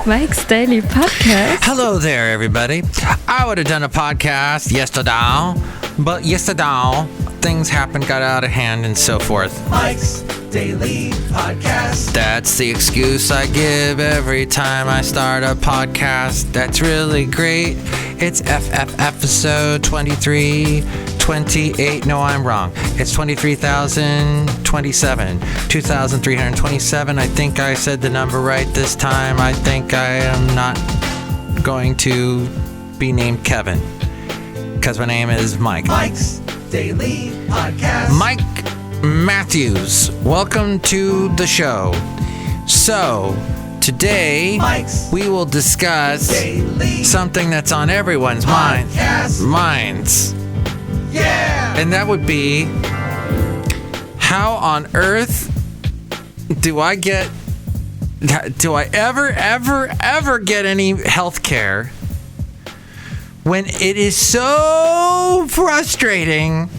Mike's Daily Podcast. Hello there, everybody. I would have done a podcast yesterday, but yesterday things happened, got out of hand, and so forth. Mike's Daily Podcast. That's the excuse I give every time I start a podcast. That's really great. It's episode 2328. No, I'm wrong. It's 23,027. 2,327. I think I said the number right this time. I think I am not going to be named Kevin, because my name is Mike. Mike's Daily Podcast. Mike Matthews, welcome to the show. So, today we will discuss something that's on everyone's minds. Yeah! And that would be, how on earth do I ever get any health care when it is so frustrating,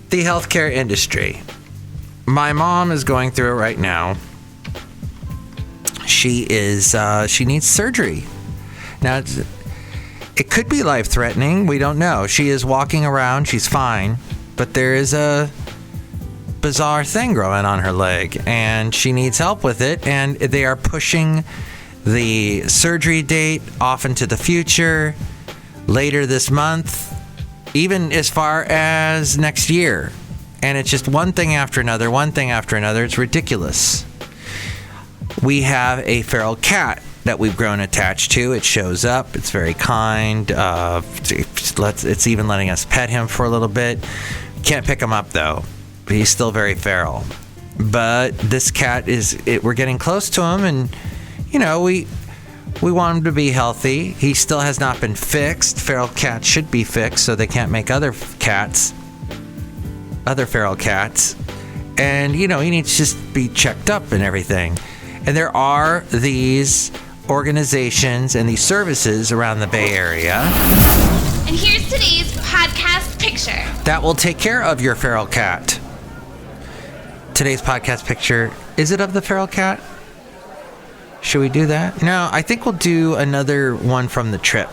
the healthcare industry? My mom is going through it right now. She needs surgery. Now, it could be life-threatening. We don't know. She is walking around. She's fine. But there is a bizarre thing growing on her leg, and she needs help with it. And they are pushing the surgery date off into the future, later this month, even as far as next year. And it's just one thing after another. It's ridiculous. We have a feral cat that we've grown attached to. It shows up. It's very kind. It's even letting us pet him for a little bit. Can't pick him up, though. He's still very feral. But this cat we're getting close to him, and, we want him to be healthy. He still has not been fixed. Feral cats should be fixed so they can't make other feral cats. And, he needs to just be checked up and everything. And there are these organizations and these services around the Bay Area. And here's today's podcast picture that will take care of your feral cat. Today's podcast picture, is it of the feral cat? Should we do that? No, I think we'll do another one from the trip,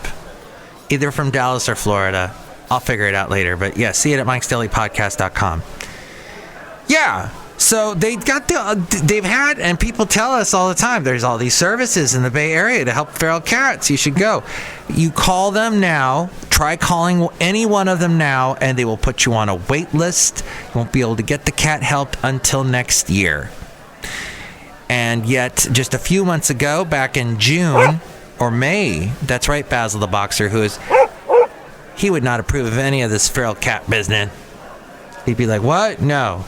either from Dallas or Florida. I'll figure it out later. But yeah, see it at mikesdailypodcast.com. Yeah. So they've had, and people tell us all the time, there's all these services in the Bay Area to help feral cats. You should go. You call them now. Try calling any one of them now, and they will put you on a wait list. You won't be able to get the cat helped until next year. And yet, just a few months ago, back in June or May, that's right, Basil the Boxer, he would not approve of any of this feral cat business. He'd be like, what? No.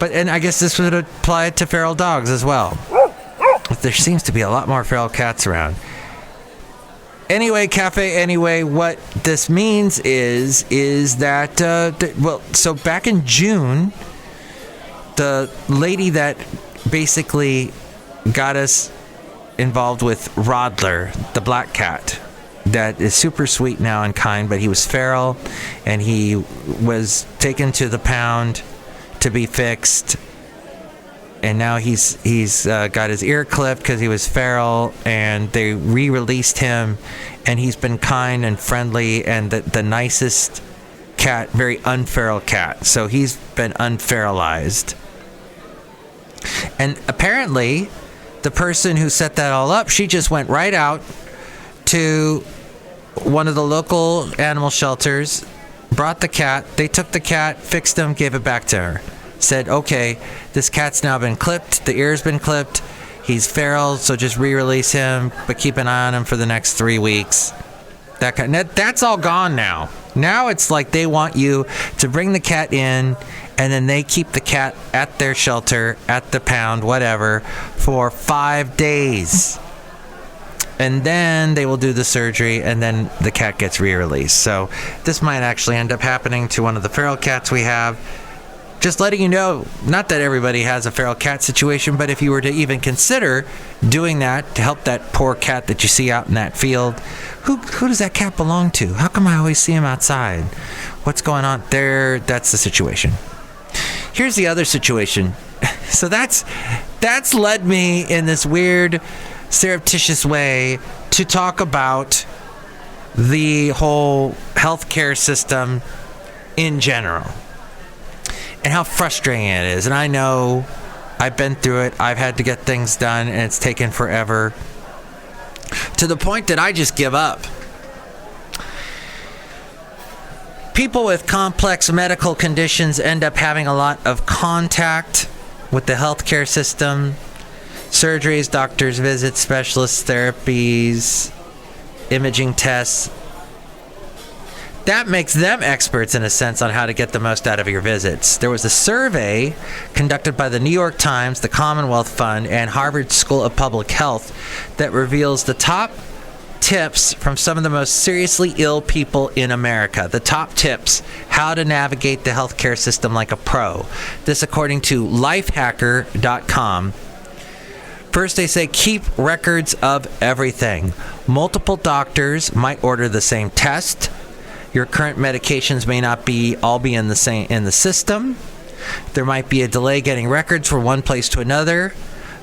And I guess this would apply to feral dogs as well. But there seems to be a lot more feral cats around. Anyway, what this means is that, so back in June, the lady that basically got us involved with Rodler, the black cat, that is super sweet now and kind, but he was feral, and he was taken to the pound to be fixed, and now he's got his ear clipped because he was feral, and they re-released him, and he's been kind and friendly and the nicest cat, very unferal cat. So he's been unferalized. And apparently, the person who set that all up, she just went right out to one of the local animal shelters, brought the cat, they took the cat, fixed him, gave it back to her. Said, okay, this cat's now been clipped, the ear's been clipped, he's feral, so just re-release him, but keep an eye on him for the next 3 weeks. That's all gone now. Now it's like they want you to bring the cat in, and then they keep the cat at their shelter, at the pound, whatever, for 5 days. And then they will do the surgery, and then the cat gets re-released. So this might actually end up happening to one of the feral cats we have. Just letting you know, not that everybody has a feral cat situation, but if you were to even consider doing that to help that poor cat that you see out in that field, who does that cat belong to? How come I always see him outside? What's going on there? That's the situation. Here's the other situation. So that's led me in this weird, surreptitious way to talk about the whole healthcare system in general and how frustrating it is. And I know I've been through it. I've had to get things done, and it's taken forever, to the point that I just give up. People with complex medical conditions end up having a lot of contact with the healthcare system. Surgeries, doctors' visits, specialist therapies, imaging tests. That makes them experts, in a sense, on how to get the most out of your visits. There was a survey conducted by the New York Times, the Commonwealth Fund, and Harvard School of Public Health that reveals the top tips from some of the most seriously ill people in America. The top tips, how to navigate the healthcare system like a pro. This according to lifehacker.com. First, they say keep records of everything. Multiple doctors might order the same test. Your current medications may not all be in the system. There might be a delay getting records from one place to another.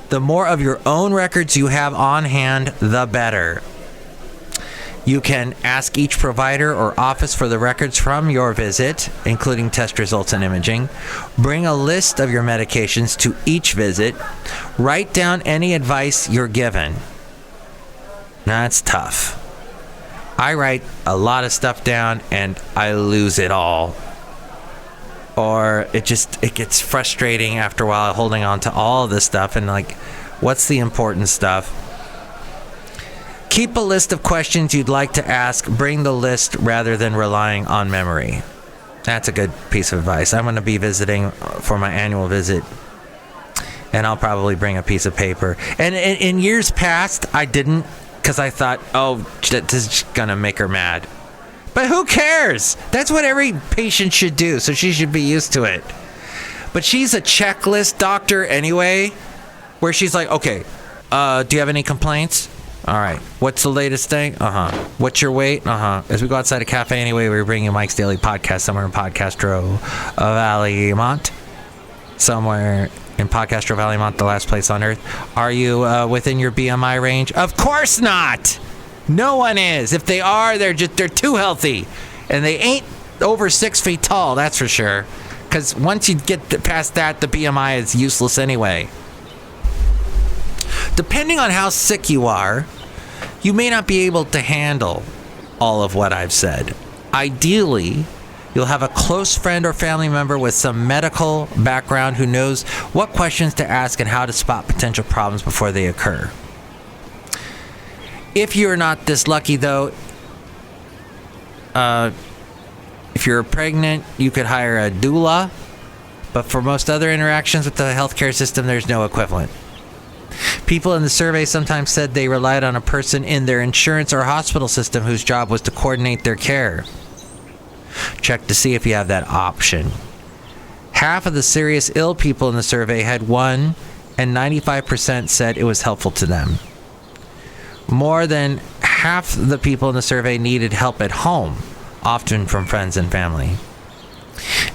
The more of your own records you have on hand, the better. You can ask each provider or office for the records from your visit, including test results and imaging. Bring a list of your medications to each visit. Write down any advice you're given. That's tough. I write a lot of stuff down and I lose it all. Or it gets frustrating after a while holding on to all of this stuff and what's the important stuff? Keep a list of questions you'd like to ask. Bring the list rather than relying on memory. That's a good piece of advice. I'm going to be visiting for my annual visit, and I'll probably bring a piece of paper. And in years past, I didn't, because I thought, this is going to make her mad. But who cares? That's what every patient should do, so she should be used to it. But she's a checklist doctor anyway, where she's like, okay, do you have any complaints? All right. What's the latest thing? What's your weight? As we go outside a cafe anyway, we're bringing Mike's Daily Podcast somewhere in Podcastro Valleymont. Somewhere in Podcastro Valleymont, the last place on earth. Are you within your BMI range? Of course not. No one is. If they are, they're too healthy. And they ain't over 6 feet tall, that's for sure. Because once you get past that, the BMI is useless anyway. Depending on how sick you are, you may not be able to handle all of what I've said. Ideally, you'll have a close friend or family member with some medical background who knows what questions to ask and how to spot potential problems before they occur. If you're not this lucky, though, if you're pregnant, you could hire a doula. But for most other interactions with the healthcare system, there's no equivalent. People in the survey sometimes said they relied on a person in their insurance or hospital system whose job was to coordinate their care. Check to see if you have that option. Half of the serious ill people in the survey had one, and 95% said it was helpful to them. More than half the people in the survey needed help at home, often from friends and family.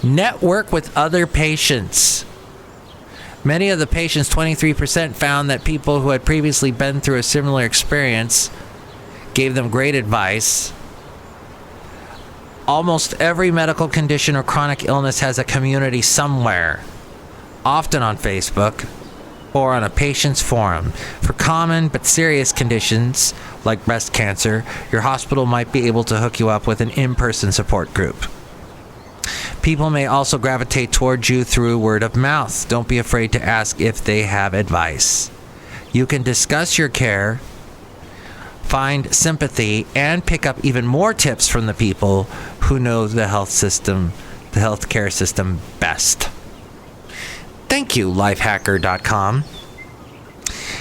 Network with other patients. Many of the patients, 23%, found that people who had previously been through a similar experience gave them great advice. Almost every medical condition or chronic illness has a community somewhere, often on Facebook or on a patient's forum. For common but serious conditions like breast cancer, your hospital might be able to hook you up with an in-person support group. People may also gravitate towards you through word of mouth. Don't be afraid to ask if they have advice. You can discuss your care, find sympathy, and pick up even more tips from the people who know the healthcare system best. Thank you, lifehacker.com.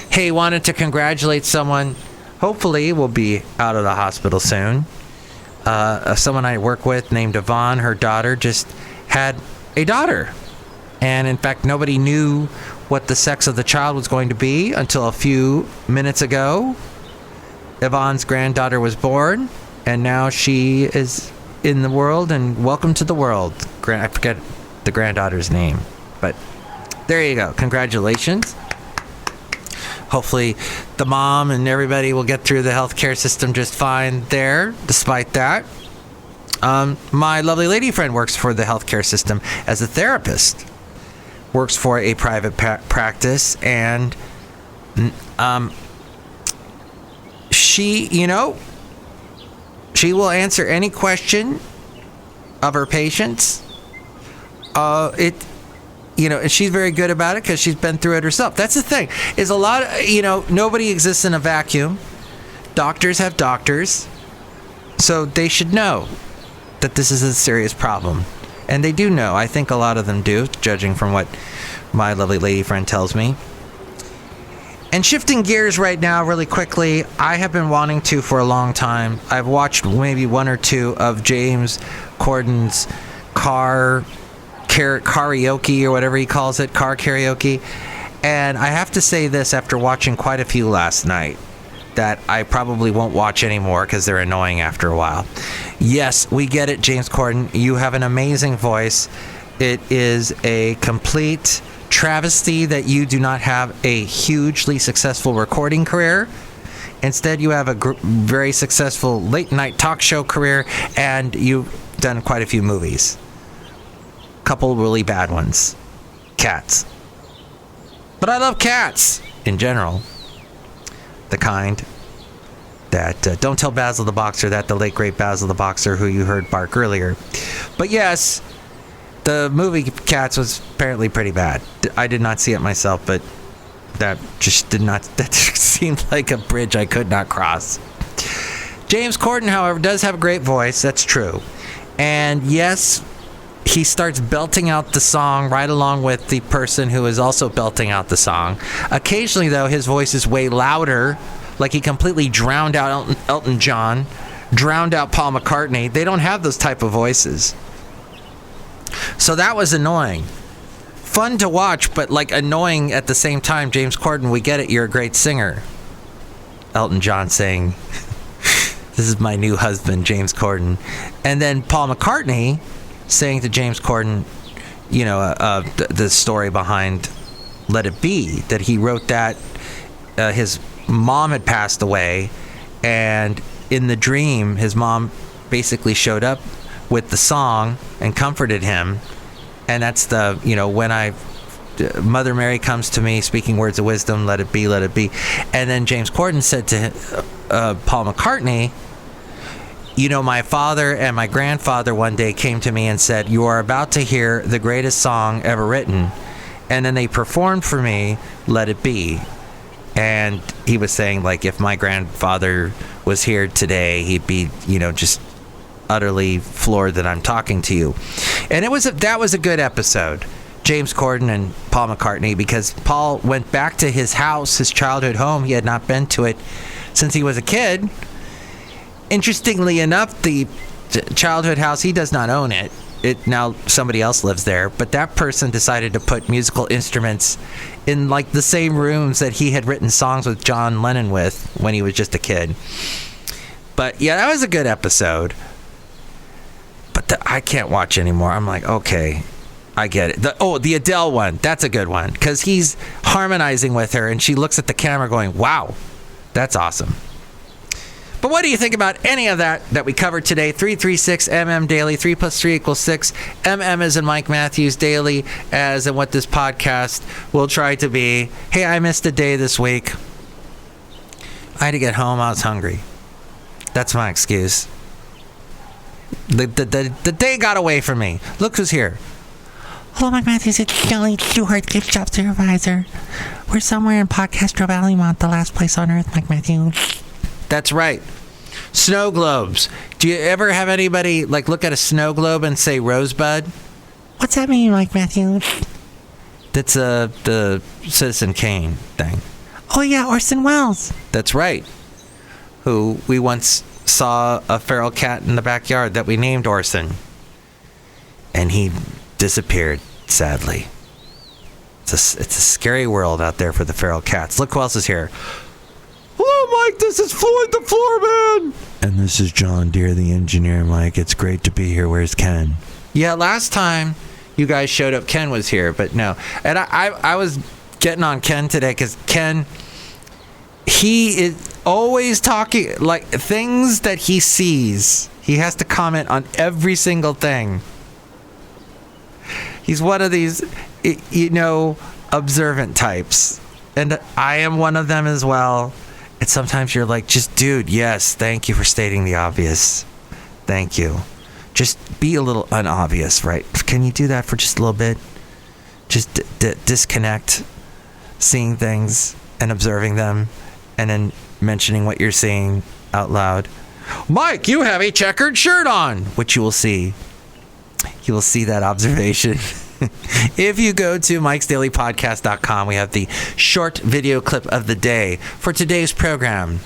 Hey, wanted to congratulate someone. Hopefully will be out of the hospital soon. Someone I work with named Yvonne, her daughter just had a daughter. And in fact, nobody knew what the sex of the child was going to be until a few minutes ago. Yvonne's granddaughter was born, and now she is in the world, and welcome to the world. I forget the granddaughter's name. But there you go. Congratulations. Hopefully the mom and everybody will get through the healthcare system just fine there, despite that. My lovely lady friend works for the healthcare system as a therapist. Works for a private practice, and she, she will answer any question of her patients. And she's very good about it because she's been through it herself. That's the thing, is a lot of, nobody exists in a vacuum. Doctors have doctors, so they should know that this is a serious problem. And they do know. I think a lot of them do, judging from what my lovely lady friend tells me. And shifting gears right now really quickly, I have been wanting to for a long time. I've watched maybe one or two of James Corden's karaoke, or whatever he calls it, car karaoke. And I have to say this, after watching quite a few last night, that I probably won't watch anymore because they're annoying after a while. Yes, we get it, James Corden. You have an amazing voice. It is a complete travesty that you do not have a hugely successful recording career. Instead, you have a very successful late-night talk show career, and you've done quite a few movies. Couple really bad ones. Cats. But I love cats in general. The kind that don't tell Basil the Boxer that, the late great Basil the Boxer, who you heard bark earlier. But yes, the movie Cats was apparently pretty bad. I did not see it myself, but that seemed like a bridge I could not cross. James Corden, however, does have a great voice. That's true. And yes, he starts belting out the song right along with the person who is also belting out the song. Occasionally, though, his voice is way louder, like he completely drowned out Elton John, drowned out Paul McCartney. They don't have those type of voices. So that was annoying. Fun to watch, but like annoying at the same time. James Corden, we get it, you're a great singer. Elton John saying, "This is my new husband, James Corden." And then Paul McCartney saying to James Corden, the story behind Let It Be, that he wrote that his mom had passed away, and in the dream, his mom basically showed up with the song and comforted him. And that's the, when Mother Mary comes to me speaking words of wisdom, let it be, let it be. And then James Corden said to Paul McCartney, my father and my grandfather one day came to me and said, "You are about to hear the greatest song ever written." And then they performed for me, Let It Be. And he was saying, like, if my grandfather was here today, he'd be, just utterly floored that I'm talking to you. And that was a good episode, James Corden and Paul McCartney, because Paul went back to his house, his childhood home. He had not been to it since he was a kid. Interestingly enough, the childhood house, he does not own it. Now somebody else lives there, but that person decided to put musical instruments in like the same rooms that he had written songs with John Lennon with when he was just a kid. But yeah, that was a good episode. But I can't watch anymore. I'm like, okay, I get it. The Adele one, that's a good one, because he's harmonizing with her and she looks at the camera going, wow, that's awesome. But what do you think about any of that we covered today? 336MM Daily, 3 + 3 = 6. MM as in Mike Matthews Daily, as in what this podcast will try to be. Hey, I missed a day this week. I had to get home. I was hungry. That's my excuse. The day got away from me. Look who's here. Hello, Mike Matthews. It's Chely Shoehart, gift shop supervisor. We're somewhere in Podcastro Valley, the last place on earth, Mike Matthews. That's right. Snow globes. Do you ever have anybody look at a snow globe and say Rosebud? What's that mean, Mike Matthews? That's the Citizen Kane thing. Oh yeah, Orson Welles. That's right. Who we once saw a feral cat in the backyard that we named Orson. And he disappeared, sadly. It's a scary world out there for the feral cats. Look who else is here. Hello, Mike. This is Floyd the Floorman. And this is John Deere, the engineer, Mike. It's great to be here. Where's Ken? Yeah, last time you guys showed up, Ken was here, but no. And I was getting on Ken today because Ken, he is always talking, like, things that he sees. He has to comment on every single thing. He's one of these, observant types. And I am one of them as well. And sometimes you're like, just, dude, yes, thank you for stating the obvious. Thank you. Just be a little unobvious, right? Can you do that for just a little bit? Just disconnect seeing things and observing them and then mentioning what you're seeing out loud. Mike, you have a checkered shirt on, which you will see. You will see that observation. If you go to mikesdailypodcast.com, we have the short video clip of the day for today's program.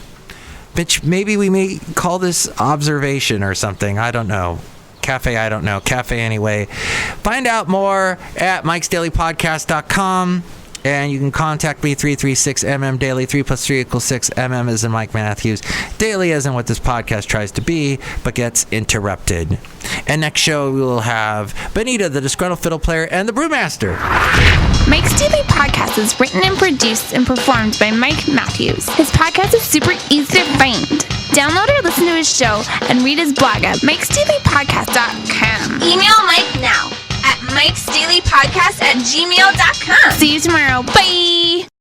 Which maybe we may call this observation or something. I don't know. Cafe, I don't know. Cafe anyway. Find out more at mikesdailypodcast.com. And you can contact me, 336MM Daily. 3 plus 3 equals 6. MM is in Mike Matthews. Daily isn't what this podcast tries to be, but gets interrupted. And next show, we will have Benita, the Disgruntled Fiddle Player, and the Brewmaster. Mike's Daily Podcast is written and produced and performed by Mike Matthews. His podcast is super easy to find. Download or listen to his show and read his blog at mikesdailypodcast.com. Email Mike now at mikesdailypodcast@gmail.com. See you tomorrow. Bye!